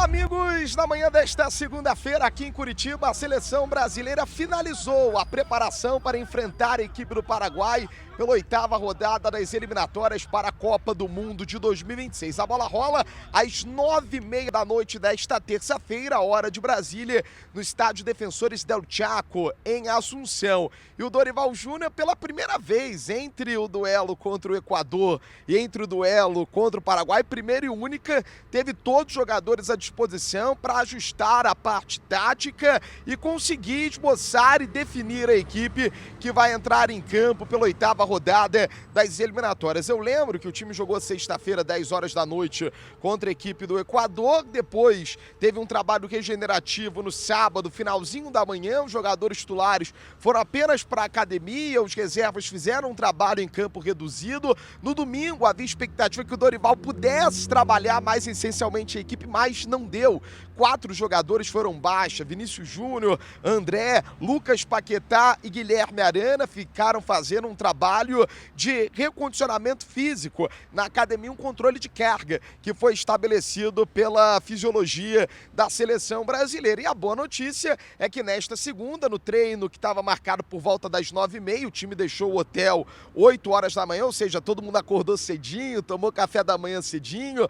Olá, amigos! Na manhã desta segunda-feira, aqui em Curitiba, a seleção brasileira finalizou a preparação para enfrentar a equipe do Paraguai pela 8ª rodada das eliminatórias para a Copa do Mundo de 2026. A bola rola às 9h30 da noite desta terça-feira, hora de Brasília, no estádio Defensores del Chaco, em Assunção. E o Dorival Júnior, pela primeira vez, entre o duelo contra o Equador e entre o duelo contra o Paraguai, primeira e única, teve todos os jogadores à disposição para ajustar a parte tática e conseguir esboçar e definir a equipe que vai entrar em campo pela 8ª rodada das eliminatórias. Eu lembro que o time jogou sexta-feira, 10 horas da noite, contra a equipe do Equador. Depois teve um trabalho regenerativo no sábado, finalzinho da manhã. Os jogadores titulares foram apenas para a academia, os reservas fizeram um trabalho em campo reduzido. No domingo havia expectativa que o Dorival pudesse trabalhar mais essencialmente a equipe, mas não deu. 4 jogadores foram baixa: Vinícius Júnior, André, Lucas Paquetá e Guilherme Arana ficaram fazendo um trabalho de recondicionamento físico na academia, um controle de carga que foi estabelecido pela fisiologia da seleção brasileira. E a boa notícia é que nesta segunda, no treino que estava marcado por volta das 9h30, o time deixou o hotel 8 horas da manhã, ou seja, todo mundo acordou cedinho, tomou café da manhã cedinho.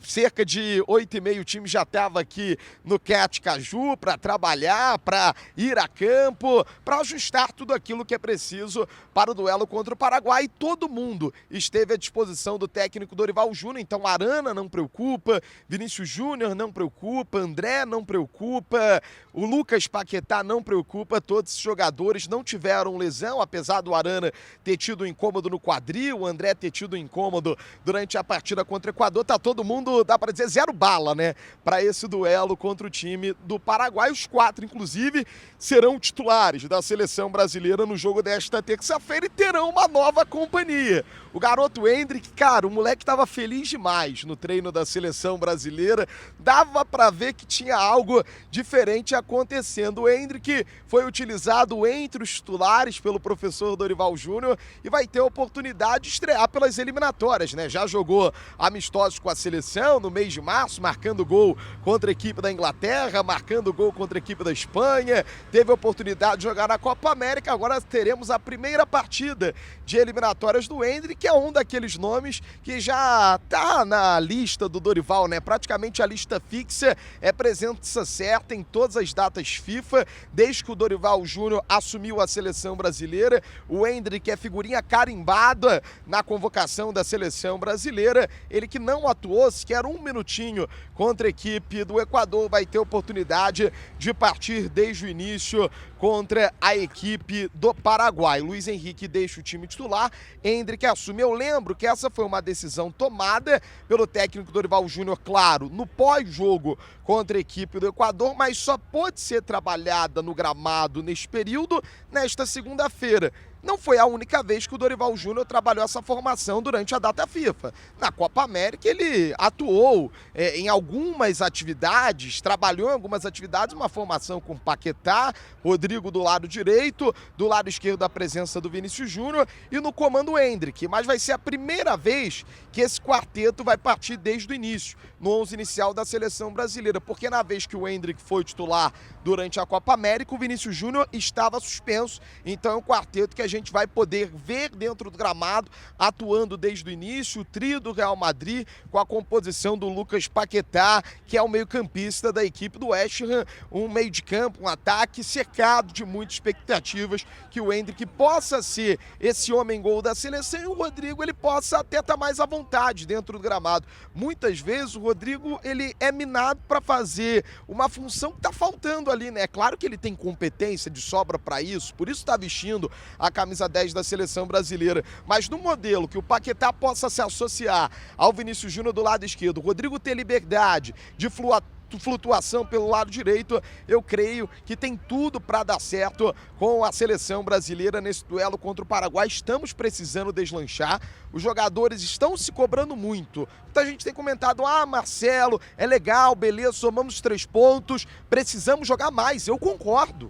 Cerca de 8h30 o time já estava aqui no Cat Caju para trabalhar, para ir a campo, para ajustar tudo aquilo que é preciso para o duelo contra o Paraguai. Todo mundo esteve à disposição do técnico Dorival Júnior, então Arana não preocupa, Vinícius Júnior não preocupa, André não preocupa, o Lucas Paquetá não preocupa. Todos os jogadores não tiveram lesão, apesar do Arana ter tido um incômodo no quadril, o André ter tido um incômodo durante a partida contra o Equador. Tá todo mundo, dá para dizer, zero bala, né, para esse duelo contra o time do Paraguai. Os 4, inclusive, serão titulares da seleção brasileira no jogo desta terça-feira e terão uma nova companhia. O garoto Endrick, cara, o moleque estava feliz demais no treino da seleção brasileira, dava para ver que tinha algo diferente acontecendo. O Endrick foi utilizado entre os titulares pelo professor Dorival Júnior e vai ter a oportunidade de estrear pelas eliminatórias, né? Já jogou amistosos com a seleção no mês de março, marcando gol contra a equipe da Inglaterra, marcando gol contra a equipe da Espanha, teve a oportunidade de jogar na Copa América. Agora teremos a primeira partida de eliminatórias do Endrick, que é um daqueles nomes que já tá na lista do Dorival, né? Praticamente a lista fixa, é presença certa em todas as datas FIFA, desde que o Dorival Júnior assumiu a seleção brasileira. O Endrick é figurinha carimbada na convocação da seleção brasileira. Ele que não atuou sequer um minutinho contra a equipe do Equador, vai ter oportunidade de partir desde o início contra a equipe do Paraguai. Luiz Henrique deixa o time titular, Endrick assume. Eu lembro que essa foi uma decisão tomada pelo técnico Dorival Júnior, claro, no pós-jogo contra a equipe do Equador, mas só pôde ser trabalhada no gramado neste período, nesta segunda-feira. Não foi a única vez que o Dorival Júnior trabalhou essa formação durante a data FIFA. Na Copa América ele atuou em algumas atividades, trabalhou em algumas atividades, uma formação com Paquetá, Rodrigo do lado direito, do lado esquerdo a presença do Vinícius Júnior e no comando o Endrick. Mas vai ser a primeira vez que esse quarteto vai partir desde o início, no 11 inicial da seleção brasileira, porque na vez que o Endrick foi titular durante a Copa América, o Vinícius Júnior estava suspenso. Então é um quarteto que a gente vai poder ver dentro do gramado, atuando desde o início, o trio do Real Madrid, com a composição do Lucas Paquetá, que é o meio-campista da equipe do West Ham, um meio de campo, um ataque cercado de muitas expectativas, que o Endrick possa ser esse homem-gol da seleção e o Rodrigo ele possa até estar mais à vontade dentro do gramado. Muitas vezes o Rodrigo ele é minado para fazer uma função que está faltando ali, né? Claro que ele tem competência de sobra para isso, por isso está vestindo a camisa 10 da seleção brasileira, mas no modelo que o Paquetá possa se associar ao Vinícius Júnior do lado esquerdo, o Rodrigo ter liberdade de flutuação pelo lado direito, eu creio que tem tudo para dar certo com a seleção brasileira nesse duelo contra o Paraguai. Estamos precisando deslanchar, os jogadores estão se cobrando muito. Muita gente tem comentado, Marcelo, é legal, beleza, somamos 3 pontos, precisamos jogar mais. Eu concordo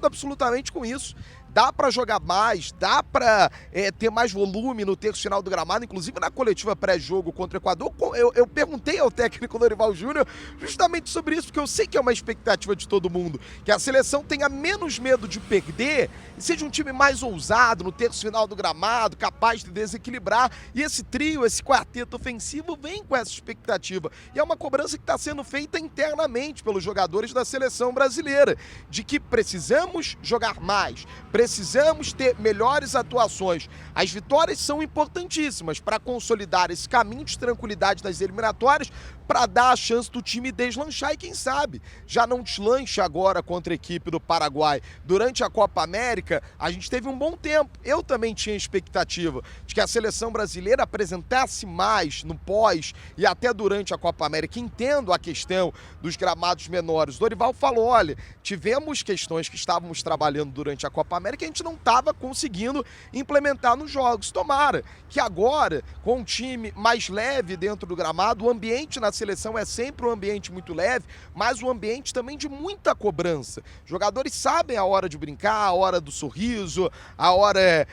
absolutamente com isso. dá para jogar mais, dá para ter mais volume no terço final do gramado. Inclusive na coletiva pré-jogo contra o Equador, eu perguntei ao técnico Dorival Júnior justamente sobre isso, porque eu sei que é uma expectativa de todo mundo, que a seleção tenha menos medo de perder e seja um time mais ousado no terço final do gramado, capaz de desequilibrar. E esse trio, esse quarteto ofensivo vem com essa expectativa. E é uma cobrança que está sendo feita internamente pelos jogadores da seleção brasileira, de que precisamos jogar mais, precisamos ter melhores atuações. As vitórias são importantíssimas para consolidar esse caminho de tranquilidade das eliminatórias, para dar a chance do time deslanchar e quem sabe já não deslancha agora contra a equipe do Paraguai. Durante a Copa América, a gente teve um bom tempo. Eu também tinha expectativa de que a seleção brasileira apresentasse mais no pós e até durante a Copa América. Entendo a questão dos gramados menores. O Dorival falou, olha, tivemos questões que estávamos trabalhando durante a Copa América e a gente não estava conseguindo implementar nos jogos. Tomara que agora, com um time mais leve dentro do gramado, o ambiente na seleção é sempre um ambiente muito leve, mas um ambiente também de muita cobrança. Jogadores sabem a hora de brincar, a hora do sorriso, a hora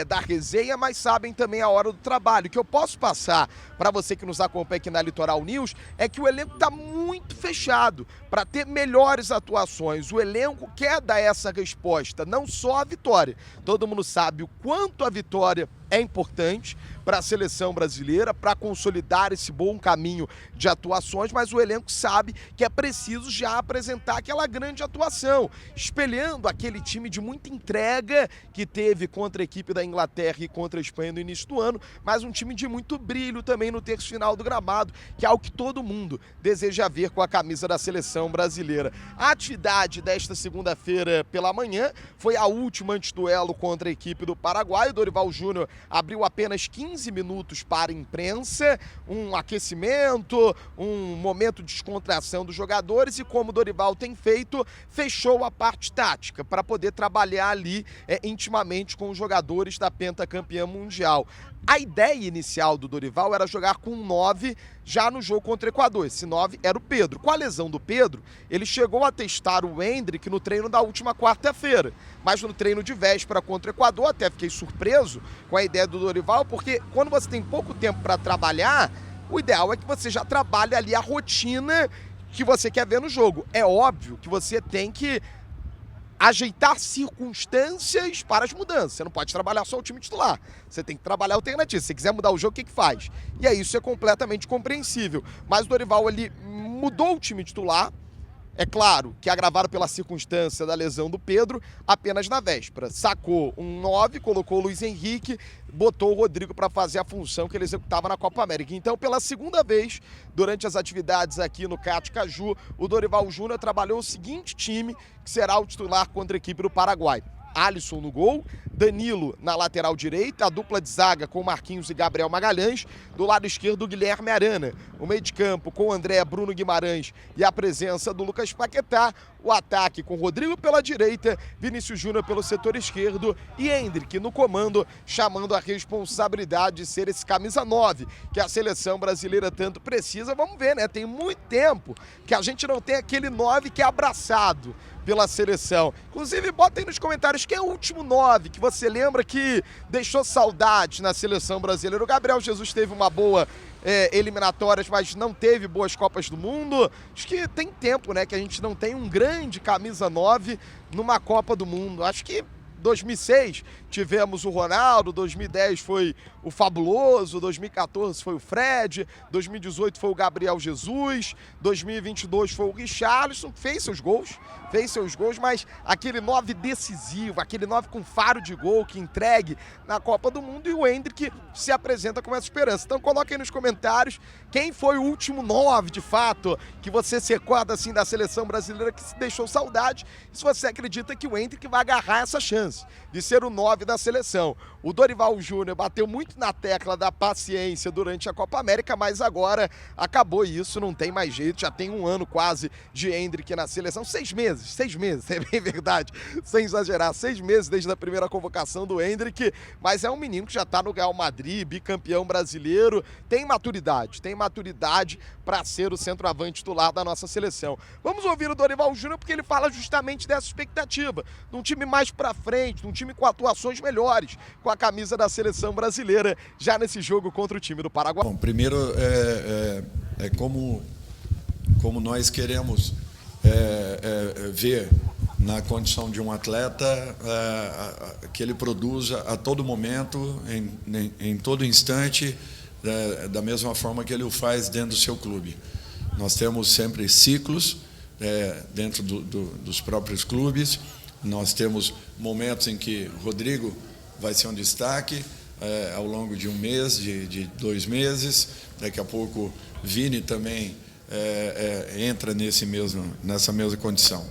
da resenha, mas sabem também a hora do trabalho. O que eu posso passar para você que nos acompanha aqui na Litoral News é que o elenco está muito fechado para ter melhores atuações. O elenco quer dar essa resposta, não só a vitória. Todo mundo sabe o quanto a vitória é importante para a seleção brasileira, para consolidar esse bom caminho de atuações, mas o elenco sabe que é preciso já apresentar aquela grande atuação, espelhando aquele time de muita entrega que teve contra a equipe da Inglaterra e contra a Espanha no início do ano, mas um time de muito brilho também no terço final do gramado, que é algo que todo mundo deseja ver com a camisa da seleção brasileira. A atividade desta segunda-feira pela manhã foi a última antes do duelo contra a equipe do Paraguai. O Dorival Júnior abriu apenas 15 minutos para a imprensa, um aquecimento, um momento de descontração dos jogadores e, como o Dorival tem feito, fechou a parte tática para poder trabalhar ali intimamente com os jogadores da pentacampeã mundial. A ideia inicial do Dorival era jogar com um 9 já no jogo contra o Equador. Esse 9 era o Pedro. Com a lesão do Pedro, ele chegou a testar o Endrick no treino da última quarta-feira. Mas no treino de véspera contra o Equador, até fiquei surpreso com a ideia do Dorival, porque quando você tem pouco tempo para trabalhar, o ideal é que você já trabalhe ali a rotina que você quer ver no jogo. É óbvio que você tem que ajeitar circunstâncias para as mudanças. Você não pode trabalhar só o time titular. Você tem que trabalhar alternativa. Se você quiser mudar o jogo, o que faz? E aí isso é completamente compreensível. Mas o Dorival, ele mudou o time titular. É claro que agravado pela circunstância da lesão do Pedro, apenas na véspera. Sacou um 9, colocou o Luiz Henrique, botou o Rodrigo para fazer a função que ele executava na Copa América. Então, pela segunda vez, durante as atividades aqui no CAT Caju, o Dorival Júnior trabalhou o seguinte time, que será o titular contra a equipe do Paraguai. Alisson no gol, Danilo na lateral direita, a dupla de zaga com Marquinhos e Gabriel Magalhães, do lado esquerdo Guilherme Arana, o meio de campo com André, Bruno Guimarães e a presença do Lucas Paquetá, o ataque com Rodrigo pela direita, Vinícius Júnior pelo setor esquerdo e Endrick no comando, chamando a responsabilidade de ser esse camisa 9, que a seleção brasileira tanto precisa. Vamos ver, né? Tem muito tempo que a gente não tem aquele 9 que é abraçado pela seleção. Inclusive, bota aí nos comentários quem é o último 9 que você lembra que deixou saudade na seleção brasileira. O Gabriel Jesus teve uma boa eliminatórias, mas não teve boas Copas do Mundo. Acho que tem tempo, né, que a gente não tem um grande camisa 9 numa Copa do Mundo. Acho que 2006 tivemos o Ronaldo, 2010 foi o Fabuloso, 2014 foi o Fred, 2018 foi o Gabriel Jesus, 2022 foi o Richarlison, fez seus gols, mas aquele 9 decisivo, aquele 9 com faro de gol que entregue na Copa do Mundo, e o Endrick se apresenta com essa esperança. Então coloque aí nos comentários quem foi o último 9 de fato que você se recorda assim da seleção brasileira que se deixou saudade, e se você acredita que o Endrick vai agarrar essa chance de ser o 9 da seleção. O Dorival Júnior bateu muito na tecla da paciência durante a Copa América, mas agora acabou isso, não tem mais jeito, já tem um ano quase de Endrick na seleção, 6 meses, é bem verdade, sem exagerar, 6 meses desde a primeira convocação do Endrick, mas é um menino que já está no Real Madrid, bicampeão brasileiro, tem maturidade para ser o centroavante titular da nossa seleção. Vamos ouvir o Dorival Júnior porque ele fala justamente dessa expectativa, de um time mais para frente, diferente, um time com atuações melhores, com a camisa da seleção brasileira, já nesse jogo contra o time do Paraguai. Bom, primeiro como nós queremos ver na condição de um atleta que ele produza a todo momento, em todo instante, da mesma forma que ele o faz dentro do seu clube. Nós temos sempre ciclos dentro dos próprios clubes. Nós temos momentos em que Rodrigo vai ser um destaque ao longo de um mês, de 2 meses. Daqui a pouco Vini também entra nessa mesma condição.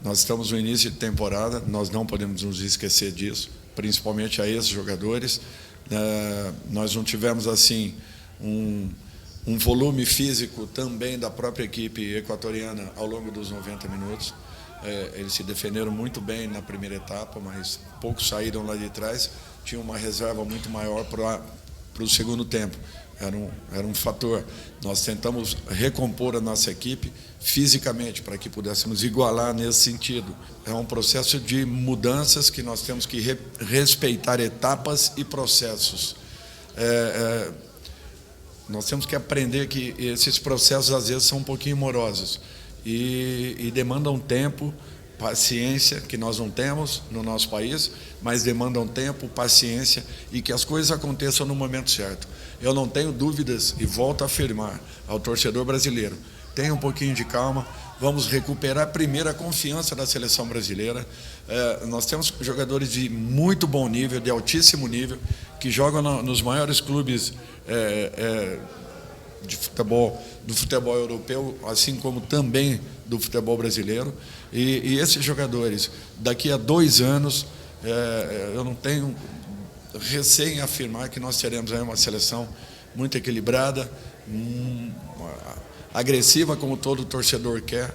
Nós estamos no início de temporada, nós não podemos nos esquecer disso, principalmente a esses jogadores. Nós não tivemos assim um volume físico também da própria equipe equatoriana ao longo dos 90 minutos. Eles se defenderam muito bem na primeira etapa, mas poucos saíram lá de trás. Tinha uma reserva muito maior para o segundo tempo. Era um fator. Nós tentamos recompor a nossa equipe fisicamente para que pudéssemos igualar nesse sentido. É um processo de mudanças que nós temos que respeitar etapas e processos. Nós temos que aprender que esses processos às vezes são um pouquinho morosos e demandam tempo, paciência, que nós não temos no nosso país, mas demandam tempo, paciência e que as coisas aconteçam no momento certo. Eu não tenho dúvidas e volto a afirmar ao torcedor brasileiro, tenha um pouquinho de calma, vamos recuperar primeiro a confiança da seleção brasileira. Nós temos jogadores de muito bom nível, de altíssimo nível, que jogam nos maiores clubes do futebol europeu, assim como também do futebol brasileiro. E esses jogadores, daqui a 2 anos, eu não tenho receio em afirmar que nós teremos aí uma seleção muito equilibrada, agressiva, como todo torcedor quer,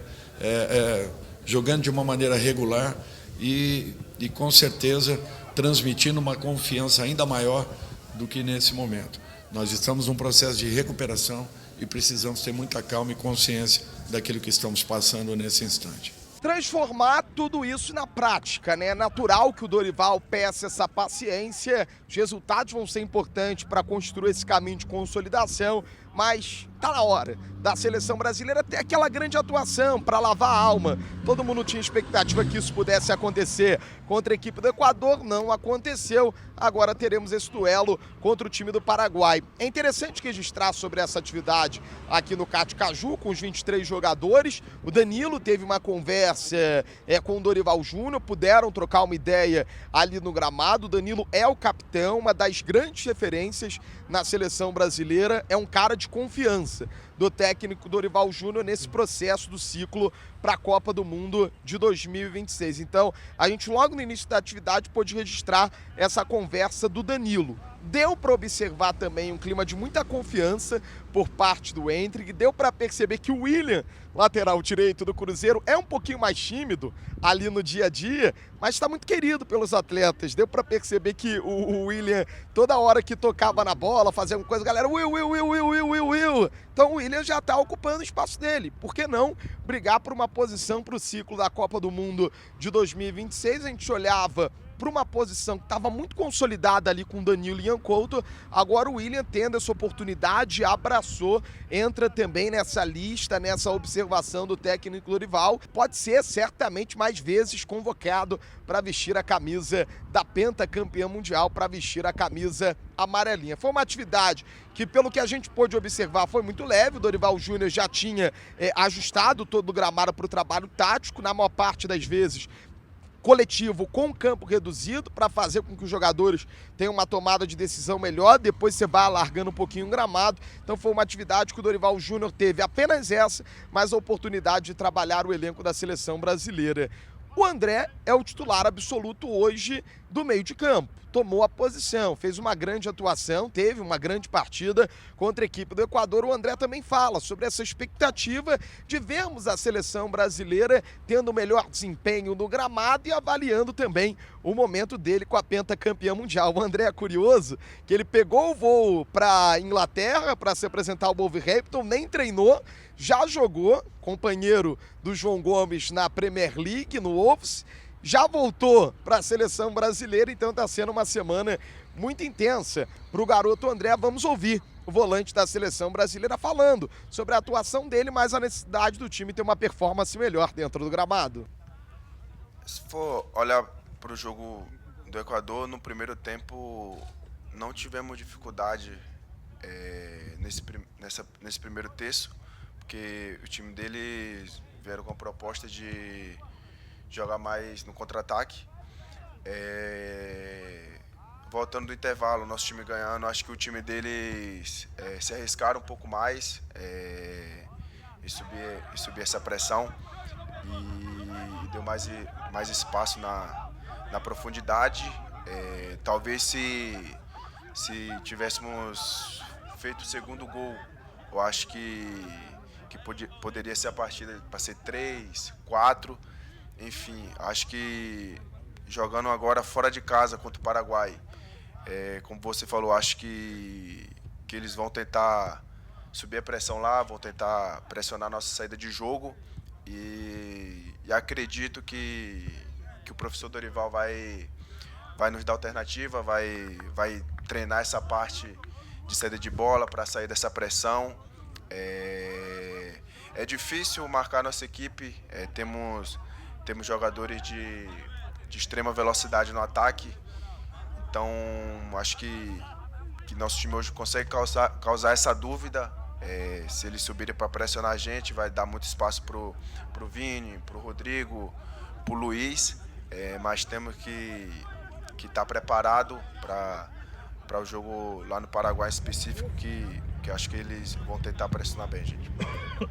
jogando de uma maneira regular e com certeza transmitindo uma confiança ainda maior do que nesse momento. Nós estamos num processo de recuperação e precisamos ter muita calma e consciência daquilo que estamos passando nesse instante. Transformar tudo isso na prática, né? É natural que o Dorival peça essa paciência, os resultados vão ser importantes para construir esse caminho de consolidação, mas tá na hora da seleção brasileira ter aquela grande atuação para lavar a alma. Todo mundo tinha expectativa que isso pudesse acontecer contra a equipe do Equador, não aconteceu. Agora teremos esse duelo contra o time do Paraguai. É interessante registrar sobre essa atividade aqui no CAT Caju, com os 23 jogadores. O Danilo teve uma conversa com o Dorival Júnior, puderam trocar uma ideia ali no gramado. O Danilo é o capitão, uma das grandes referências na seleção brasileira, é um cara de confiança do técnico Dorival Júnior nesse processo do ciclo para a Copa do Mundo de 2026. Então, a gente logo no início da atividade pôde registrar essa conversa do Danilo. Deu para observar também um clima de muita confiança por parte do Endrick, deu para perceber que o William, lateral direito do Cruzeiro, é um pouquinho mais tímido ali no dia a dia, mas está muito querido pelos atletas. Deu para perceber que o William, toda hora que tocava na bola, fazia uma coisa, galera, Will. Então o William já está ocupando o espaço dele. Por que não brigar por uma posição para o ciclo da Copa do Mundo de 2026? A gente olhava para uma posição que estava muito consolidada ali com Danilo e Ian Couto. Agora o William, tendo essa oportunidade, abraçou, entra também nessa lista, nessa observação do técnico Dorival. Pode ser certamente mais vezes convocado para vestir a camisa da pentacampeã mundial, para vestir a camisa amarelinha. Foi uma atividade que, pelo que a gente pôde observar, foi muito leve. O Dorival Júnior já tinha ajustado todo o gramado para o trabalho tático, na maior parte das vezes coletivo com campo reduzido, para fazer com que os jogadores tenham uma tomada de decisão melhor, depois você vai alargando um pouquinho o gramado. Então foi uma atividade que o Dorival Júnior teve apenas essa, mas a oportunidade de trabalhar o elenco da seleção brasileira. O André é o titular absoluto hoje do meio de campo. Tomou a posição, fez uma grande atuação, teve uma grande partida contra a equipe do Equador. O André também fala sobre essa expectativa de vermos a seleção brasileira tendo o melhor desempenho no gramado e avaliando também o momento dele com a pentacampeã mundial. O André é curioso que ele pegou o voo para a Inglaterra para se apresentar ao Wolverhampton, nem treinou, já jogou, companheiro do João Gomes na Premier League, no Wolves, já voltou para a seleção brasileira, então está sendo uma semana muito intensa para o garoto André. Vamos ouvir o volante da seleção brasileira falando sobre a atuação dele, mas a necessidade do time ter uma performance melhor dentro do gramado. Se for olhar para o jogo do Equador, no primeiro tempo não tivemos dificuldade nesse primeiro terço, porque o time deles vieram com a proposta de jogar mais no contra-ataque. Voltando do intervalo, nosso time ganhando, acho que o time deles se arriscaram um pouco mais e subir essa pressão e deu mais espaço na profundidade. Talvez se tivéssemos feito o segundo gol, eu acho que poderia ser a partida para ser 3, 4, enfim, acho que jogando agora fora de casa contra o Paraguai, como você falou, acho que eles vão tentar subir a pressão lá, vão tentar pressionar a nossa saída de jogo e acredito que o professor Dorival vai nos dar alternativa, vai treinar essa parte de saída de bola para sair dessa pressão. É difícil marcar nossa equipe, temos jogadores de extrema velocidade no ataque, então acho que nosso time hoje consegue causar essa dúvida. Se eles subirem para pressionar a gente, vai dar muito espaço pro Vini, pro Rodrigo, pro Luiz, mas temos que estar preparado para o jogo lá no Paraguai específico, que acho que eles vão tentar pressionar bem, gente.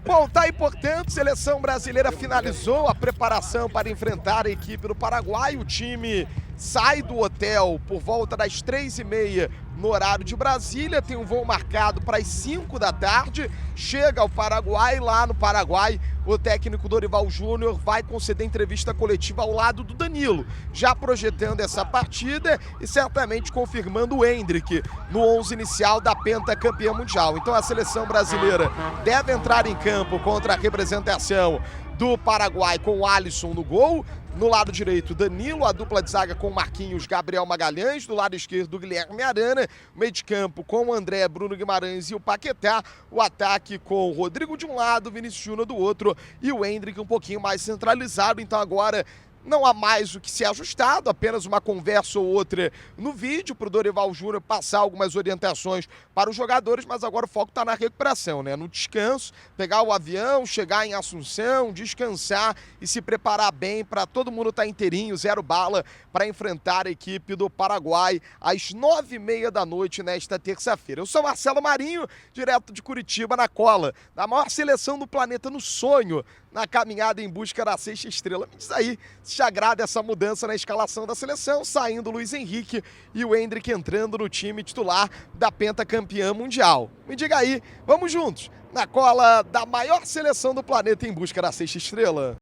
Bom, tá aí, portanto, seleção brasileira finalizou a preparação para enfrentar a equipe do Paraguai. O time sai do hotel por volta das 3h30 no horário de Brasília, tem um voo marcado para as 5 da tarde, chega ao Paraguai. Lá no Paraguai, o técnico Dorival Júnior vai conceder entrevista coletiva ao lado do Danilo, já projetando essa partida e certamente confirmando o Endrick no 11 inicial da pentacampeã mundial. Então a seleção brasileira deve entrar em campo contra a representação do Paraguai com o Alisson no gol. No lado direito, Danilo, a dupla de zaga com Marquinhos, Gabriel Magalhães. Do lado esquerdo, Guilherme Arana. O meio de campo com o André, Bruno Guimarães e o Paquetá. O ataque com o Rodrigo de um lado, Vinícius Júnior do outro e o Endrick um pouquinho mais centralizado. Então agora não há mais o que ser ajustado, apenas uma conversa ou outra no vídeo para o Dorival Júnior passar algumas orientações para os jogadores, mas agora o foco está na recuperação, né? No descanso, pegar o avião, chegar em Assunção, descansar e se preparar bem para todo mundo estar inteirinho, zero bala, para enfrentar a equipe do Paraguai às 9h30 da noite nesta terça-feira. Eu sou Marcelo Marinho, direto de Curitiba, na cola da maior seleção do planeta no sonho, na caminhada em busca da sexta estrela. Me diz aí se te agrada essa mudança na escalação da seleção, saindo o Luiz Henrique e o Endrick entrando no time titular da pentacampeã mundial. Me diga aí, vamos juntos, na cola da maior seleção do planeta em busca da sexta estrela.